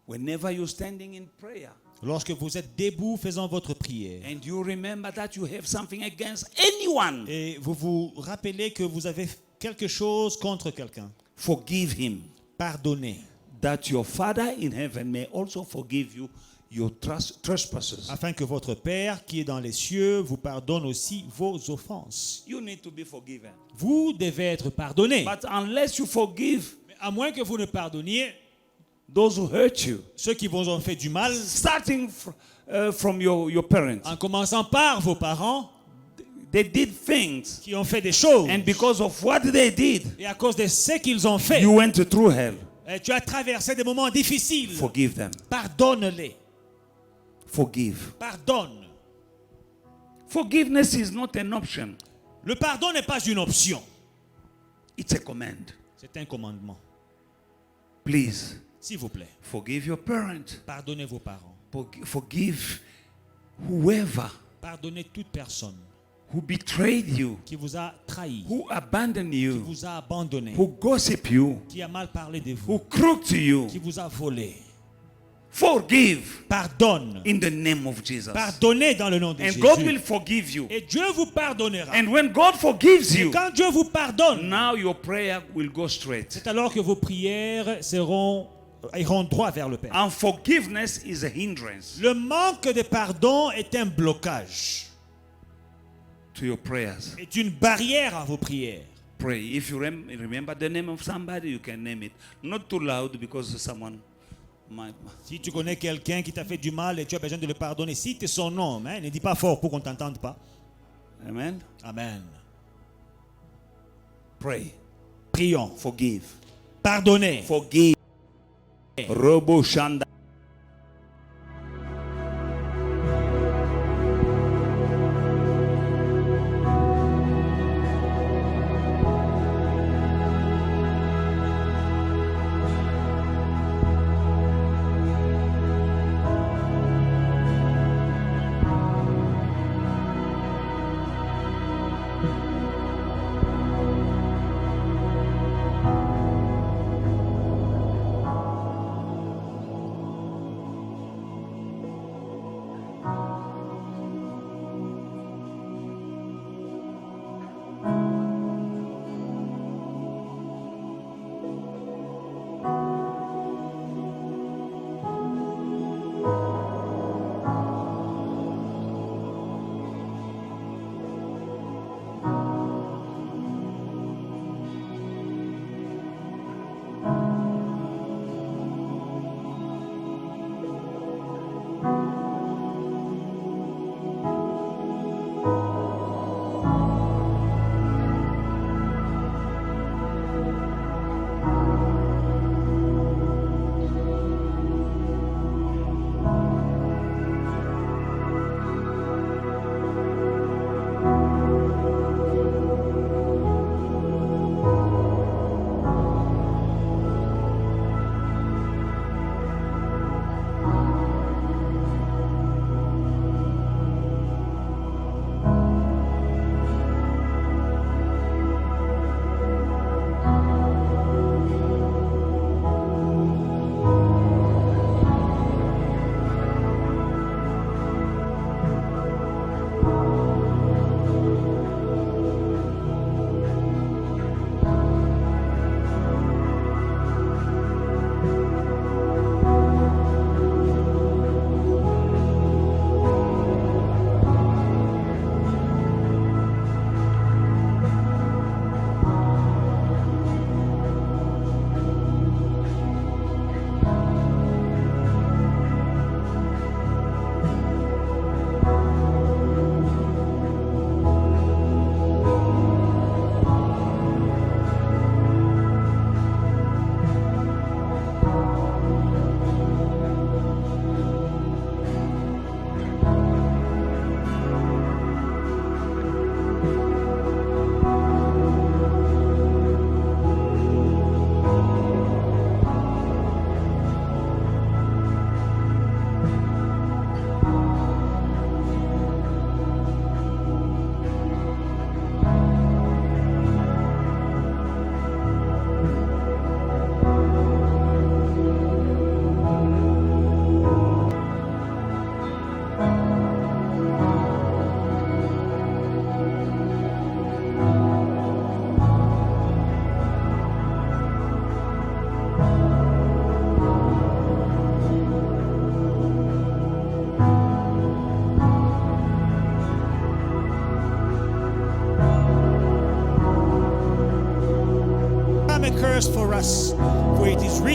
Whenever you're standing in prayer Lorsque vous êtes debout faisant votre prière, and you remember that you have something against anyone, et vous vous rappelez que vous avez quelque chose contre quelqu'un, forgive him, pardonnez, that your Father in heaven may also forgive you your trespasses. afin que votre Père qui est dans les cieux vous pardonne aussi vos offenses. You need to be forgiven. Vous devez être pardonné. But unless you forgive Mais à moins que vous ne pardonniez those who hurt you, ceux qui vous ont fait du mal, starting from your parents, en commençant par vos parents they did things, qui ont fait des choses, and because of what they did, et à cause de ce qu'ils ont fait, you went through hell. tu as traversé des moments difficiles. Forgive them. Pardonne-les. Forgive. Pardonne. Forgiveness is not an option. Le pardon n'est pas une option. It's a command. C'est un commandement. Please, S'il vous plaît, forgive your parents. pardonnez vos parents. Forgive whoever Pardonnez toute personne who betrayed you, qui vous a trahi, who abandoned qui you, vous a abandonné, who gossip you, qui a mal parlé de who vous, crooked you. qui vous a volé. Forgive Pardonne. in the name of Jesus. Pardonnez dans le nom de And Jésus. God will forgive you. Et Dieu vous pardonnera. And when God forgives Et you, quand Dieu vous pardonne, now your prayer will go straight. c'est alors que vos prières iront droit vers le Père. Unforgiveness is a hindrance Le manque de pardon est un blocage, to your prayers. est une barrière à vos prières. Pray. If you remember the name of somebody, you can name it. Not too loud because someone might. Si tu connais quelqu'un qui t'a fait du mal et tu as besoin de le pardonner, cite son nom, hein, ne dis pas fort pour qu'on ne t'entende pas. Amen. Amen. Pray. Prions. Forgive. Pardonnez. Forgive. Robo Shanda.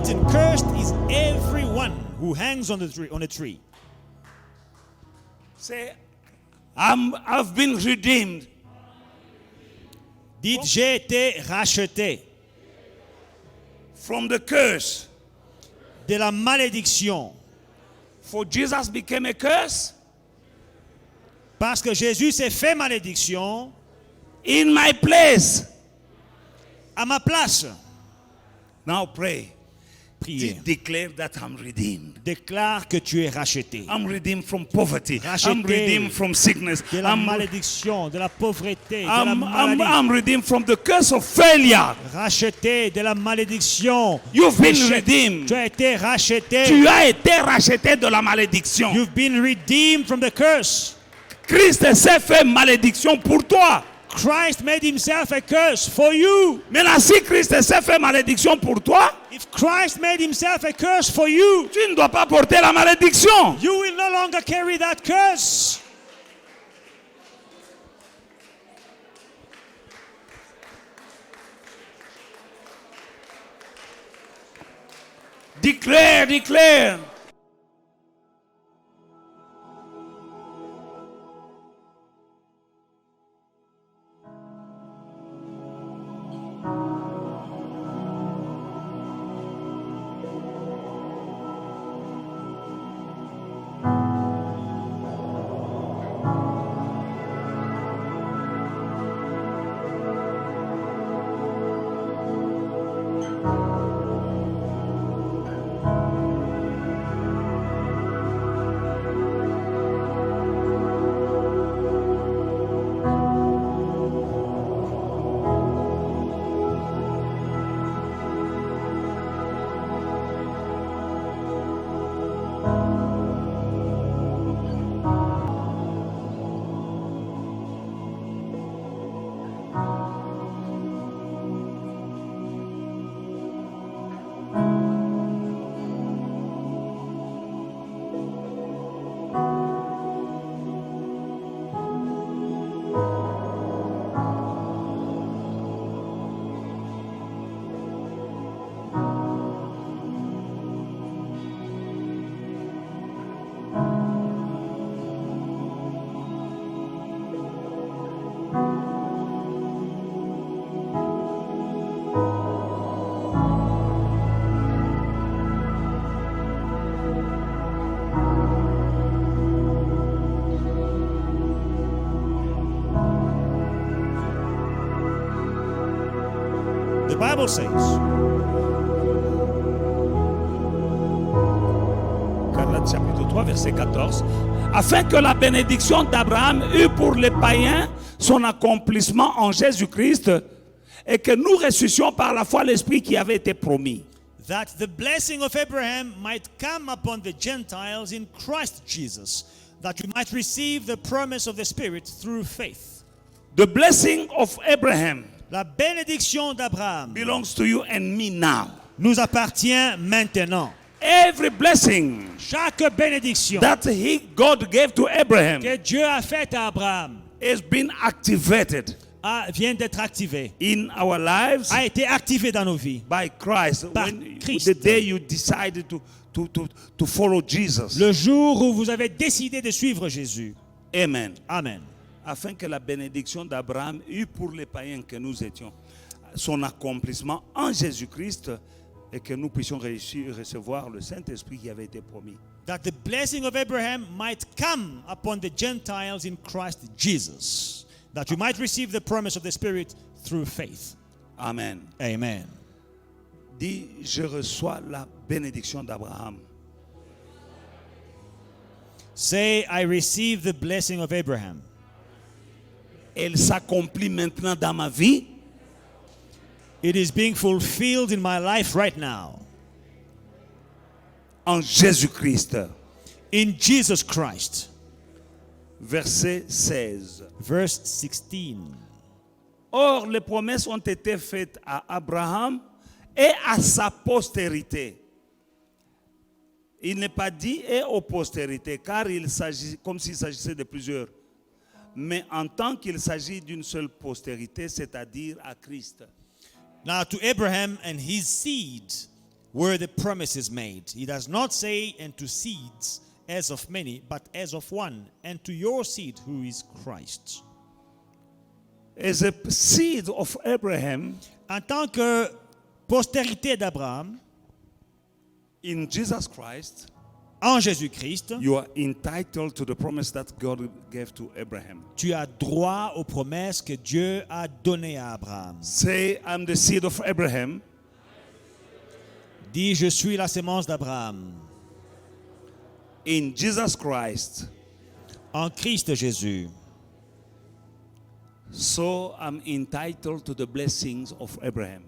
written, cursed is everyone who hangs on a tree. Say, I've been redeemed. Dites, j'ai été racheté From the curse. de la malédiction. For Jesus became a curse Parce que Jésus s'est fait malédiction in my place. à ma place. Now pray. Priez. Declare that I'm redeemed. Déclare que tu es racheté. I'm redeemed from poverty. Racheté I'm redeemed from sickness. De la malédiction, de la pauvreté, de la I'm maladie. redeemed from the curse of failure. Racheté de la malédiction. You've been Échec. redeemed. Tu as été racheté. Tu as été racheté de la malédiction. You've been redeemed from the curse. Christ s'est fait malédiction pour toi. Christ made himself a curse for you. Maintenant, si Christ s'est fait malédiction pour toi, If Christ made himself a curse for you, tu ne dois pas porter la malédiction. you will no longer carry that curse. Declare, declare. The Bible says, Galates chapitre 3, verset 14. Afin que la bénédiction d'Abraham eût pour les païens son accomplissement en Jésus-Christ et que nous ressuscitions par la foi l'Esprit qui avait été promis. that the blessing of Abraham might come upon the Gentiles in Christ Jesus, that you might receive the promise of the Spirit through faith. The blessing of Abraham La bénédiction d'Abraham belongs to you and me now. nous appartient maintenant. Every blessing Chaque bénédiction that God gave to Abraham que Dieu a faite à Abraham has been activated vient d'être activée, in our lives a été activée dans nos vies. by Christ. Par When Christ. the day you decided to follow Jesus. Le jour où vous avez décidé de suivre Jésus. Amen. Amen. Afin que la bénédiction d'Abraham eût pour les païens que nous étions son accomplissement en Jésus-Christ et que nous puissions réussir à recevoir le Saint-Esprit qui avait été promis. That the blessing of Abraham might come upon the Gentiles in Christ Jesus, that you might receive the promise of the Spirit through faith. Amen. Amen. Dis, je reçois la bénédiction d'Abraham. Say, I receive the blessing of Abraham. Elle s'accomplit maintenant dans ma vie. It is being fulfilled in my life right now. En Jésus-Christ. In Jesus Christ. Verset 16. Verse 16. Or, les promesses ont été faites à Abraham et à sa postérité. Il n'est pas dit et aux postérités, car il s'agit comme s'il s'agissait de plusieurs. Mais en tant qu'il s'agit d'une seule postérité, c'est-à-dire à Christ. Now to Abraham and his seed where the promise is made. He does not say, and to seeds as of many, but as of one, and to your seed, who is Christ. As a seed of Abraham, En tant que postérité d'Abraham, in Jesus Christ, en Jésus-Christ, you are entitled to the promise that God gave to Abraham. tu as droit aux promesses que Dieu a données à Abraham. Say, I'm the seed of Abraham. Dis, je suis la sémence d'Abraham. In Jesus Christ, En Christ Jésus. so I'm entitled to the blessings of Abraham.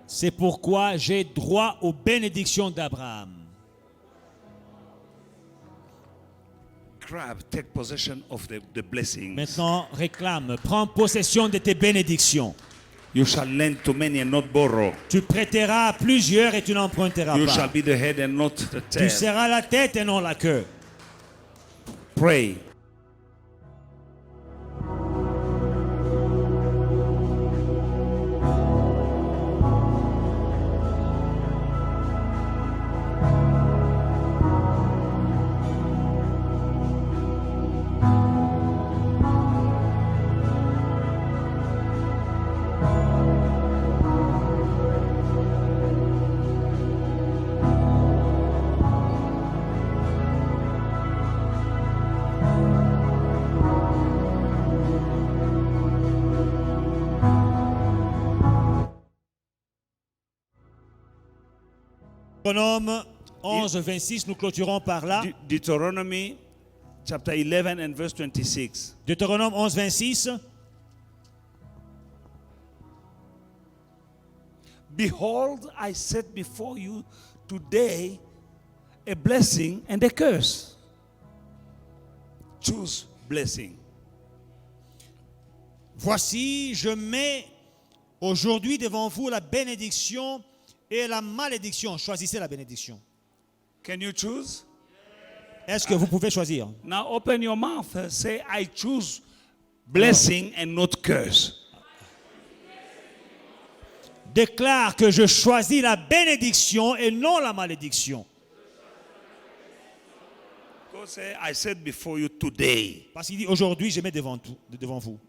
C'est pourquoi j'ai droit aux bénédictions d'Abraham. Grab, take possession of the blessings. Maintenant, réclame, prends possession de tes bénédictions. You shall lend to many and not borrow. Tu prêteras à plusieurs et tu n'emprunteras You pas. shall be the head and not the Tu tail. seras la tête et non la queue. Pray. Deutéronome 11, 26, nous clôturons par là. Deuteronomy chapter 11 and verse 26. Deutéronome 11, 26. Behold, I set before you today a blessing and a curse. Choose blessing. Voici, je mets aujourd'hui devant vous la bénédiction et la malédiction. Choisissez la bénédiction. Can you choose? Est-ce que vous pouvez choisir? Now open your mouth and say, I choose blessing and not curse. Déclare que je choisis la bénédiction et non la malédiction. Go say, I said before you today, Parce qu'il dit aujourd'hui, je mets devant vous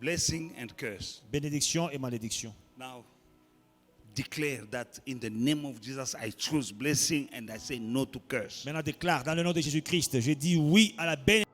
blessing and curse. bénédiction et malédiction. Now, declare that in the name of Jesus, I choose blessing and I say no to curse. Maintenant, déclare dans le nom de Jésus-Christ, je dis oui à la bénédiction.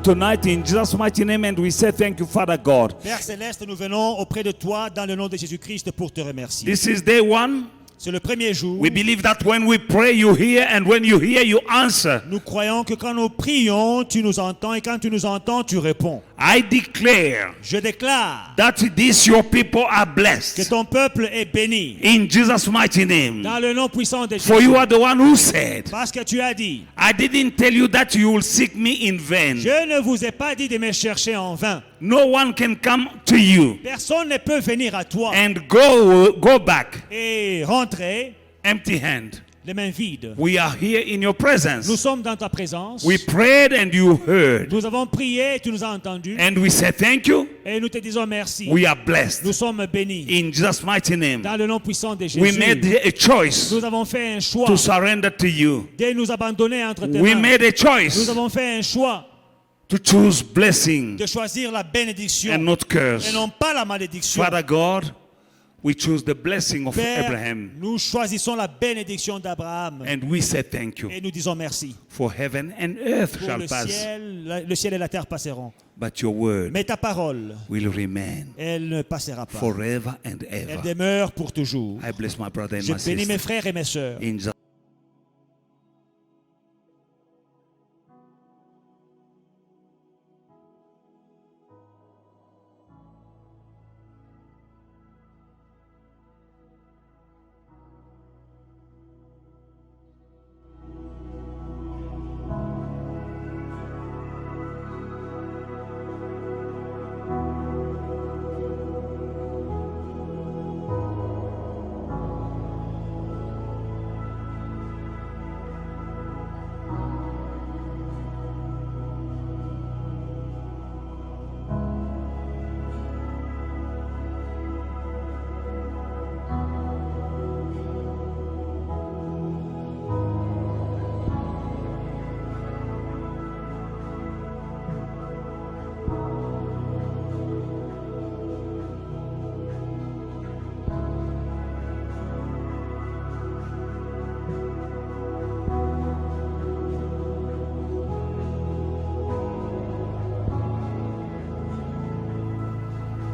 Tonight in Jesus' mighty name, and we say thank you, Father God. Père Céleste, nous venons auprès de toi dans le nom de Jésus-Christ pour te remercier. This is day one. C'est le premier jour. We believe that when we pray, you hear, and when you hear, you answer. Nous croyons que quand nous prions, tu nous entends, et quand tu nous entends, tu réponds. I declare Je déclare that these your people are que blessed. ton peuple est béni. In Jesus' mighty name. Dans le nom puissant de For Jésus. you are the one who said, Parce que tu as dit, I didn't tell you that you will seek me in vain. je ne vous ai pas dit de me chercher en vain. No one can come to you Personne ne peut venir à toi and go back et rentrer empty hand. les mains vides. We are here in your Nous presence. sommes dans ta présence. We prayed and you heard. Nous avons prié, tu nous as entendus. And we say thank you. Et nous te disons merci. We are Nous blessed. sommes bénis. In Jesus' mighty name. Dans le nom puissant de We Jésus. made a choice Nous avons fait un choix to surrender to you. de nous abandonner entre tes We mains. made a Nous choice avons fait un choix to choose blessing de choisir la bénédiction and not et curse. non pas la malédiction. Father God, We choose the blessing of Père, Abraham. nous choisissons la bénédiction d'Abraham. And we say thank you. Et nous disons merci. For heaven and earth Pour shall le pass, ciel et la terre passeront. but your word Mais ta parole, will remain elle ne passera pas. forever and Elle ever. demeure pour toujours. I bless my brother and Je my bénis mes sister. frères et mes sœurs. In Jesus'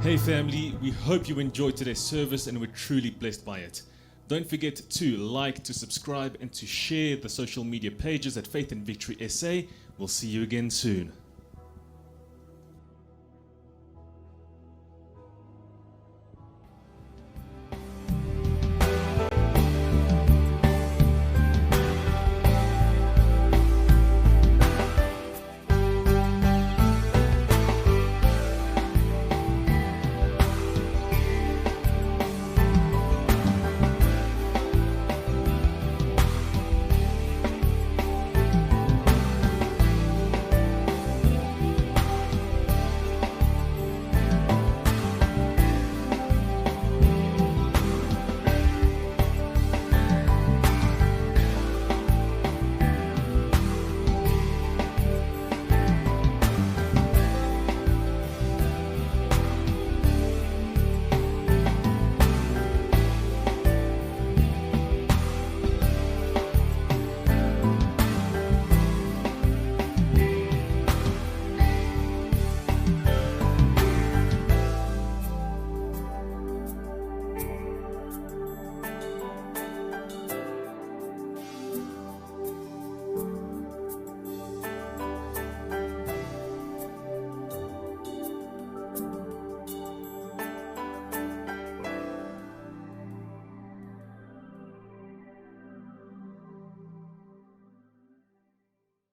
Hey family, we hope you enjoyed today's service and were truly blessed by it. Don't forget to like, to subscribe, and to share the social media pages at Faith and Victory SA. We'll see you again soon.